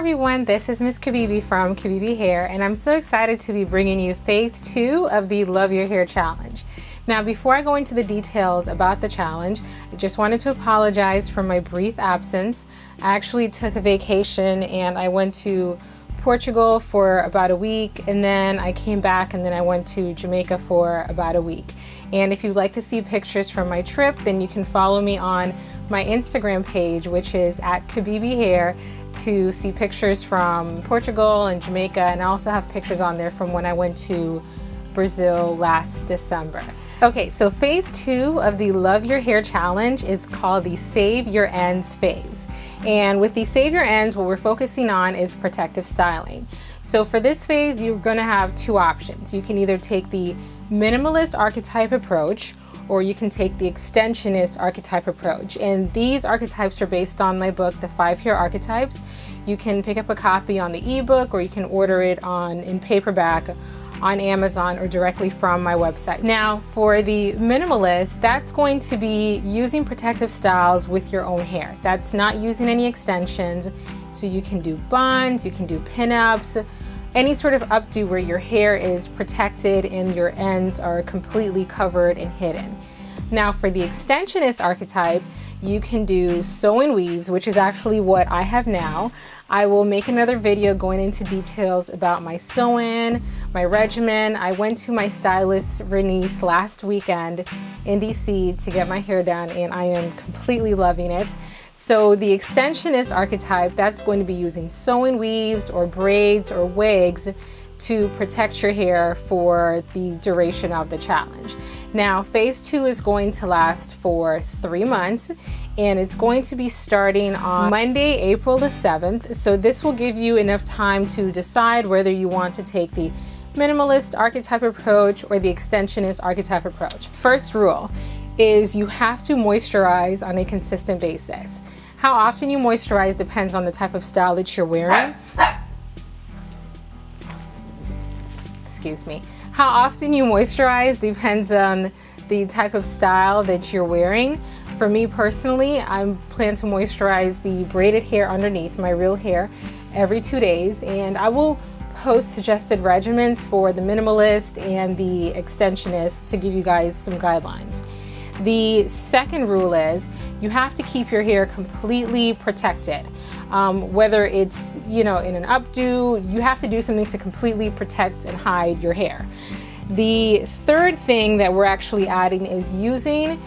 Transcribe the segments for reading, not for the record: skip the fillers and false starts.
everyone, this is Miss Kabibi from Kabibi Hair, and I'm so excited to be bringing you phase 2 of the Love Your Hair Challenge. Now, before I go into the details about the challenge, I just wanted to apologize for my brief absence. I actually took a vacation and I went to Portugal for about a week, and then I came back and then I went to Jamaica for about a week. And if you'd like to see pictures from my trip, then you can follow me on my Instagram page, which is at Kabibi Hair, to see pictures from Portugal and Jamaica, and I also have pictures on there from when I went to Brazil last December. Okay, so phase 2 of the Love Your Hair Challenge is called the Save Your Ends phase. And with the Save Your Ends, what we're focusing on is protective styling. So for this phase, you're gonna have two options. You can either take the minimalist archetype approach, or you can take the extensionist archetype approach. And these archetypes are based on my book, The 5 Hair Archetypes. You can pick up a copy on the ebook, or you can order it in paperback on Amazon or directly from my website. Now, for the minimalist, that's going to be using protective styles with your own hair. That's not using any extensions. So you can do buns, you can do pin-ups, any sort of updo where your hair is protected and your ends are completely covered and hidden. Now, for the extensionist archetype, you can do sew-in weaves, which is actually what I have now. I will make another video going into details about my sew-in, my regimen. I went to my stylist, Renice, last weekend in DC to get my hair done, and I am completely loving it. So the extensionist archetype, that's going to be using sew-in weaves or braids or wigs to protect your hair for the duration of the challenge. Now, phase 2 is going to last for 3 months, and it's going to be starting on Monday, April the 7th. So this will give you enough time to decide whether you want to take the minimalist archetype approach or the extensionist archetype approach. First rule is you have to moisturize on a consistent basis. How often you moisturize depends on the type of style that you're wearing. Excuse me. How often you moisturize depends on the type of style that you're wearing. For me personally, I plan to moisturize the braided hair underneath, my real hair, every 2 days, and I will post suggested regimens for the minimalist and the extensionist to give you guys some guidelines. The second rule is you have to keep your hair completely protected. Whether it's, in an updo, you have to do something to completely protect and hide your hair. The third thing that we're actually adding is using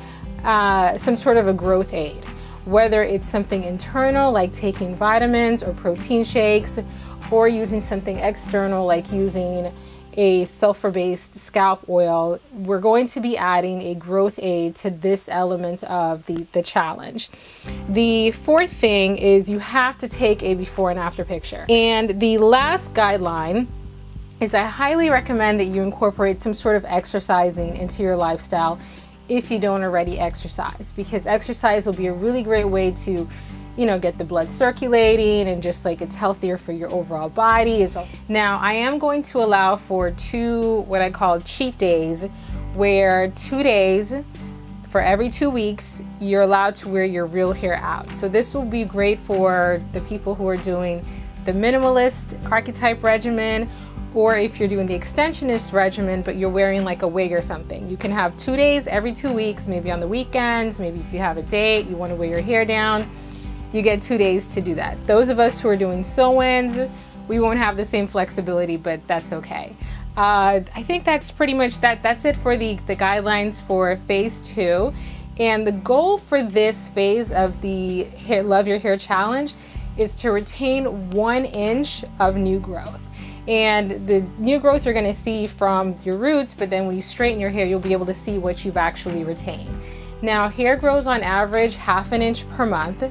some sort of a growth aid, whether it's something internal like taking vitamins or protein shakes, or using something external like using a sulfur-based scalp oil. We're going to be adding a growth aid to this element of the challenge. The fourth thing is you have to take a before and after picture. And the last guideline is I highly recommend that you incorporate some sort of exercising into your lifestyle if you don't already exercise, because exercise will be a really great way to get the blood circulating, and just like it's healthier for your overall body. Now, I am going to allow for 2 what I call cheat days, where 2 days for every 2 weeks you're allowed to wear your real hair out. So this will be great for the people who are doing the minimalist archetype regimen, or if you're doing the extensionist regimen but you're wearing like a wig or something. You can have 2 days every 2 weeks, maybe on the weekends, maybe if you have a date, you want to wear your hair down. You get 2 days to do that. Those of us who are doing sew-ins, we won't have the same flexibility, but that's okay. I think that's pretty much that's it for the guidelines for phase 2. And the goal for this phase of the Love Your Hair Challenge is to retain 1 inch of new growth. And the new growth you're gonna see from your roots, but then when you straighten your hair, you'll be able to see what you've actually retained. Now, hair grows on average 1/2 inch per month.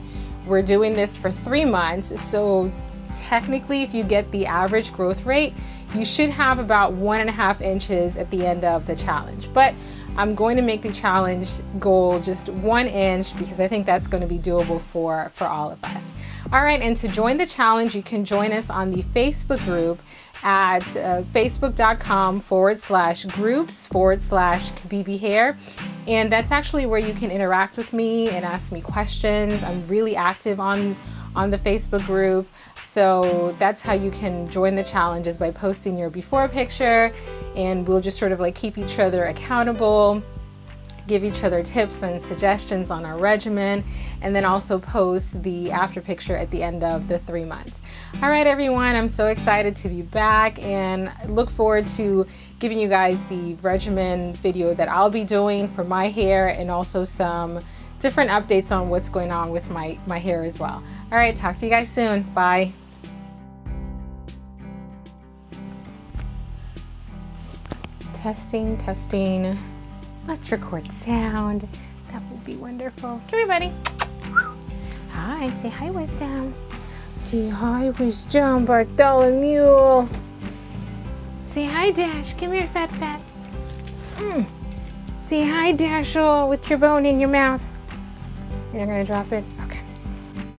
We're doing this for 3 months, so technically if you get the average growth rate, you should have about 1.5 inches at the end of the challenge. But I'm going to make the challenge goal just 1 inch because I think that's going to be doable for all of us. All right, and to join the challenge, you can join us on the Facebook group at facebook.com/groups/Kabibi Hair. And that's actually where you can interact with me and ask me questions. I'm really active on on the Facebook group. So that's how you can join the challenge, is by posting your before picture, and we'll just sort of like keep each other accountable, give each other tips and suggestions on our regimen, and then also post the after picture at the end of the 3 months. All right, everyone, I'm so excited to be back, and look forward to giving you guys the regimen video that I'll be doing for my hair, and also some different updates on what's going on with my hair as well. All right, talk to you guys soon. Bye. Testing, testing. Let's record sound. That would be wonderful. Come here, buddy. Hi, say hi, Wisdom. Say hi, Wisdom, Bartholomew. Say hi, Dash. Come here, Fat. Say hi, Dashel, with your bone in your mouth. You're not gonna drop it? Okay.